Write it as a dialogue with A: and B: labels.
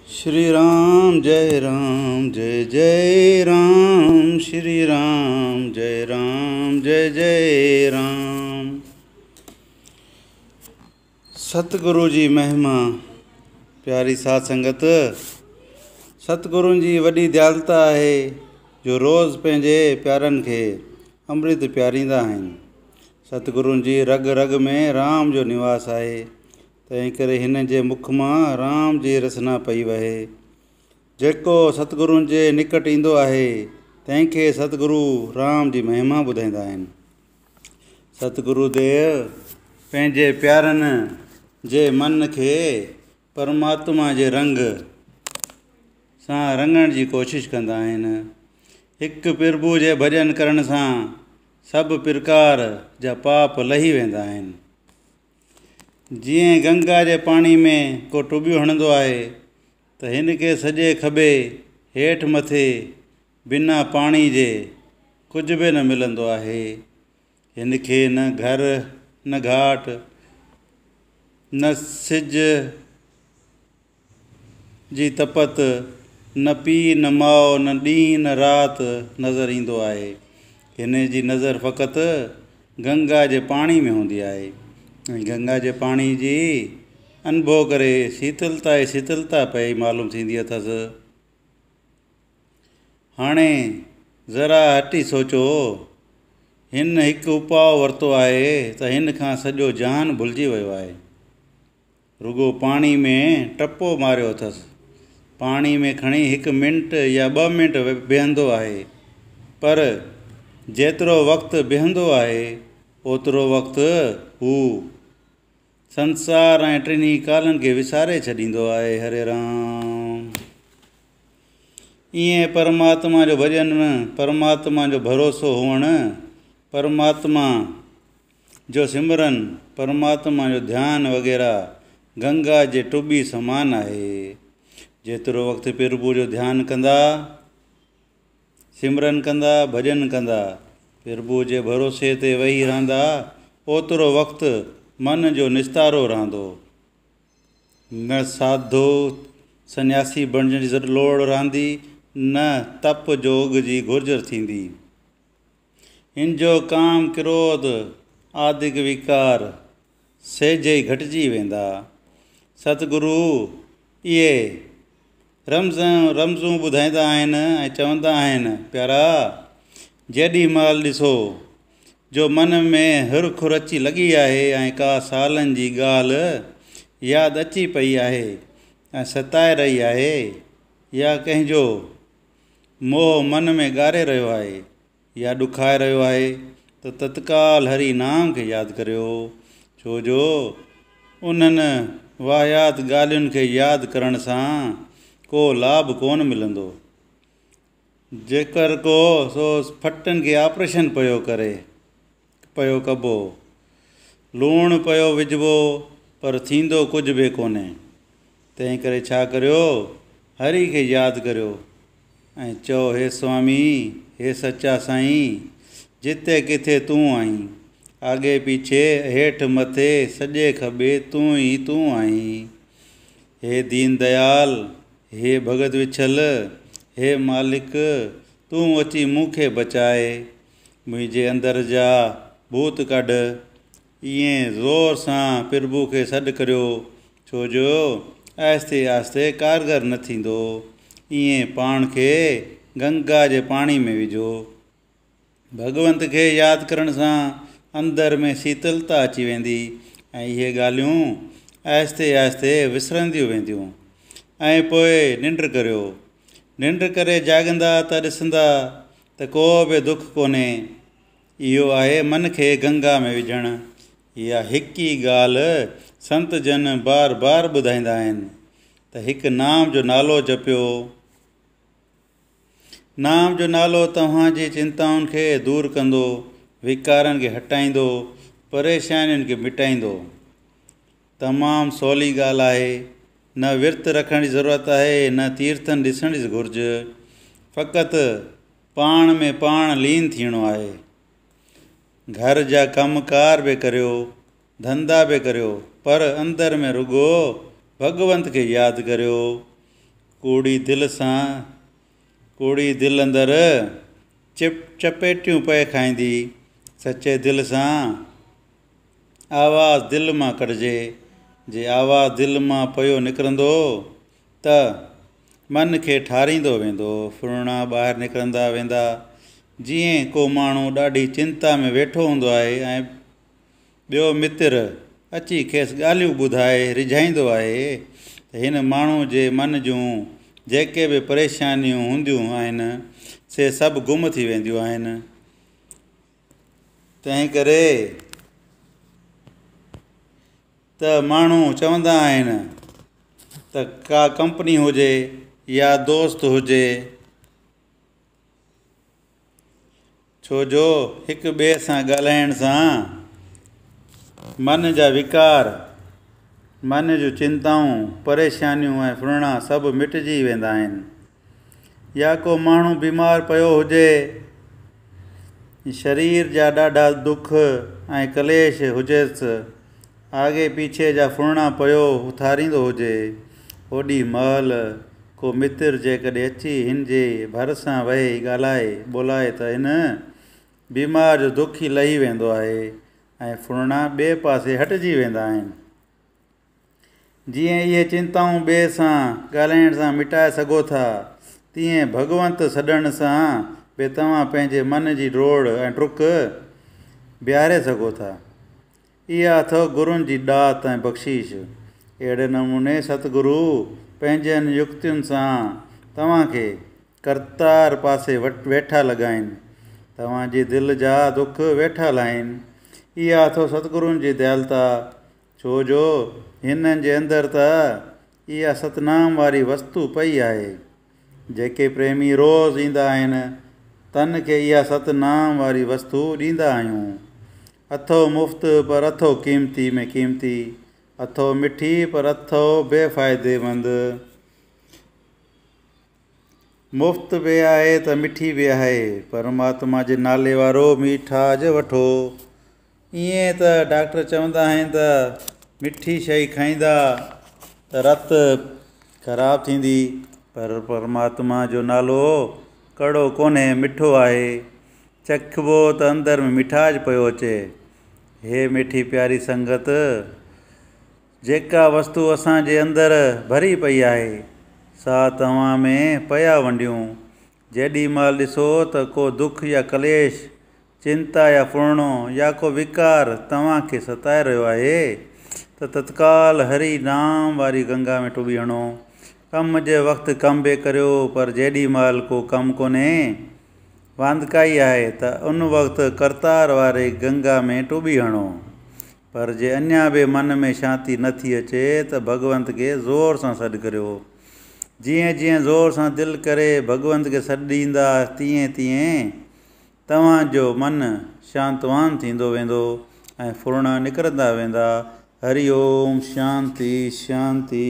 A: श्री राम जय जय राम, श्री राम जय जय राम। सतगुरु जी महिमा प्यारी साध संगत। सतगुरु जी वॾी दयालता है जो रोज़ पंहिंजे प्यारनि खे अमृत प्यारींदा आहिनि। सतगुरु जी रग रग में राम जो निवास आहे, तंहिं करे हिन जे मुख मां राम जी रसना पई वहे। जेको सतगुरुनि जे निकट ईंदो आहे तंहिंखे सतगुरु राम जी महिमा ॿुधाईंदा आहिनि। सतगुरु देव पंहिंजे प्यारनि जे मन खे परमात्मा जे रंग सां रंगण जी कोशिशि कंदा आहिनि। हिकु प्रभु जे भॼन करण सां सभु प्रकार जा पाप लही वेंदा आहिनि। जीअं गंगा जे पाणी में को टुबियो हणंदो आहे त हिन खे सॼे खॿे हेठि मथे बिना पाणी जे कुझु बि न मिलंदो आहे। हिन खे न घर न घाट न सिज जी तपत न पीउ न माउ न ॾींहुं न राति नज़र ईंदो आहे। हिन जी नज़र फ़क़ति गंगा जे पाणी में हूंदी आहे। गंगा जे पाणी जी अनुभव करे शीतलता ई शीतलता पई मालूम थींदी अथसि। हाणे ज़रा हटी सोचो, हिन हिकु उपाउ वरितो आहे त हिन खां सॼो जहान भुलिजी वियो आहे। रुगो पाणी में टपो मारियो अथसि। पाणी में खणी 1 मिंट या 2 मिंट बीहंदो आहे, पर जेतिरो वक़्तु बीहंदो आहे ओतिरो वक़्तु हू संसार ऐं टिनी कालनि खे विसारे छॾींदो आहे। हरे राम। ईअं परमात्मा जो भॼन, परमात्मा जो भरोसो हुअणु, परमात्मा जो सिमरन, परमात्मा जो ध्यानु वग़ैरह गंगा जे टुॿी समान आहे। जेतिरो वक़्तु प्रभु जो ध्यानु कंदा, सिमरन कंदा, भॼन कंदा, प्रभु जे भरोसे ते वेही रहंदा, ओतिरो वक़्तु मन जो निस्तारो रहंदो। न साधो सन्यासी बणजण जी लोड़ रहंदी, न तप जोग जी घुर्ज थींदी। हिन जो काम क्रोध आदिक विकार सहजे ई घटिजी वेंदा। सतगुरु इहे रमज़ूं ॿुधाईंदा आहिनि ऐं चवंदा आहिनि, प्यारा जेॾी महिल ॾिसो जो मन में हुर खुर अची लॻी आहे ऐं का सालनि जी ॻाल्हि यादि अची पई आहे ऐं सताए रही आहे, या कंहिंजो मोह मन में ॻारे रहियो आहे या ॾुखाए रहियो आहे, त तत्काल हरि नाम खे यादि करियो। छो जो उन्हनि वाहियात ॻाल्हियुनि खे यादि करण सां को लाभ कोन मिलंदो। जेकर को सो फटनि खे ऑपरेशन पियो कबो, लूणु पियो विझिबो, पर थींदो कुझु बि कोन्हे। तंहिं करे छा करियो, हरि खे यादि करियो ऐं चओ, हे स्वामी, हे सचा साईं, जिते किथे तूं आहीं, आगे पीछे हेठि मथे सॼे खॿे तूं आहीं। हे दीन दयाल, हे भगत विछल, हे मालिक, तूं अची मूंखे बचाए, मुंहिंजे अंदर जा भूत कढ। ईअं ज़ोर सां प्रभु खे सॾु करियो, छो जो आहिस्ते आहिस्ते कारगर न थींदो। ईअं पाण खे गंगा जे पाणी में विझो। भगवंत खे यादि करण सां अंदर में शीतलता अची वेंदी ऐं इहे ॻाल्हियूं आहिस्ते आहिस्ते विसरंदियूं वेंदियूं। ऐं पोइ निंड करियो। निंड करे जाॻंदा त ॾिसंदा त को बि दुख कोन्हे। इहो आहे मन खे गंगा में विझणु। इहा हिकु ई ॻाल्हि संत जन बार बार ॿुधाईंदा आहिनि त हिकु नाम जो नालो जपियो। नाम जो नालो तव्हांजी चिंताउनि खे दूरि कंदो, विकारनि खे हटाईंदो, परेशानियुनि खे मिटाईंदो। तमामु सवली ॻाल्हि आहे। न विर्त रखण जी ज़रूरत आहे, न तीर्थनि ॾिसण जी घुर्ज। फ़क़ति पाण में पाण लीन थियणो आहे। घर जा कमकार बि करियो, धंधा बि करियो, पर अंदर में रुगो भगवंत खे यादि करियो। कूड़ी दिलि अंदरि चपेटियूं पए खाईंदी। सचे दिलि सां आवाज़ु दिलि मां कढिजे। जे आवाज़ु दिलि मां पियो निकिरंदो त मन खे ठारींदो वेंदो। फुरणा ॿाहिरि निकिरंदा वेंदा। जीअं को माण्हू ॾाढी चिंता में वेठो हूंदो आहे ऐं ॿियो मित्र अची खेसि ॻाल्हियूं ॿुधाए रिझाईंदो आहे त हिन माण्हू जे मन जूं जेके बि परेशानियूं हूंदियूं आहिनि से सभु गुम थी वेंदियूं आहिनि। तंहिं करे त माण्हू चवंदा आहिनि त का कंपनी हुजे या दोस्त हुजे, छो जो हिक ॿिए सां ॻाल्हाइण सां मन जा विकार, मन जूं चिंताऊं, परेशानियूं ऐं फुरणा सभु मिटिजी वेंदा आहिनि। या को माण्हू बीमार पियो हुजे, शरीर जा ॾाढा दुख ऐं कलेश हुजेसि, आगे पीछे जा फुरणा पियो उथारींदो हुजे, ओॾी महिल को मित्र जेकॾहिं अची हिन जे भरिसां वेही ॻाल्हाए ॿोलाए त हिन बीमार जो दुख ई लही वेंदो आहे ऐं फुरणा ॿिए पासे हटिजी वेंदा आहिनि। जीअं इहे चिंताऊं ॿिए सां ॻाल्हाइण सां मिटाए सघो था, तीअं भॻवंत सॾण सां बि तव्हां पंहिंजे मन जी डोड़ ऐं डुक बीहारे सघो था। इहा अथव गुरुनि जी ॾात ऐं बख़्शीश। अहिड़े नमूने सतगुरु पंहिंजनि युक्तियुनि सां तव्हांखे करतार पासे वेठा लॻाइनि, तव्हांजे दिलि जा दुख वेठा लाहिनि। इहा अथव सतगुरुनि जी दयालता। छो जो हिननि जे अंदरि त इहा सतनाम वारी वस्तु पई आहे। जेके प्रेमी रोज़ ईंदा आहिनि तन खे इहा सतनाम वारी वस्तु ॾींदा आहियूं। अथो मुफ़्त पर अथो क़ीमती में क़ीमती, अथो मिठी पर अथो बेफ़ाइदेमंद। मुफ़्त बि आहे त मिठी बि आहे, परमात्मा जे नाले वारो मीठाज वठो। ईअं त डॉक्टर चवंदा आहिनि त मिठी शइ खाईंदा त रत ख़राबु थींदी, पर परमात्मा जो नालो कड़ो कोन्हे, मिठो आहे। चखिबो त अंदरि में मिठाज पियो अचे। हे मिठी प्यारी संगत, जेका वस्तु असांजे अंदरि भरी पई आहे सा तव्हां में पया वंडियूं। जेॾी महिल ॾिसो त को दुख या कलेश, चिंता या फुरणो या को विकार तव्हांखे सताए रहियो आहे त तत्काल हरि नाम वारी गंगा में टुॿी हणो। कम जे वक़्तु कम बि करियो, पर जेॾी महिल को कमु कोन्हे, वांदकाई आहे त उन वक़्तु करतार वारे गंगा में टुॿी हणो। पर जे अञा बि मन में शांती नथी अचे त भॻवंत खे ज़ोर सां सॾु करियो। जीअं जीअं ज़ोर सां दिलि करे भॻवंत खे सॾु ॾींदा, तीअं तीअं तव्हांजो मनु शांतवान थींदो वेंदो ऐं फुरणा निकिरंदा वेंदा। हरि ओम, शांति शांति।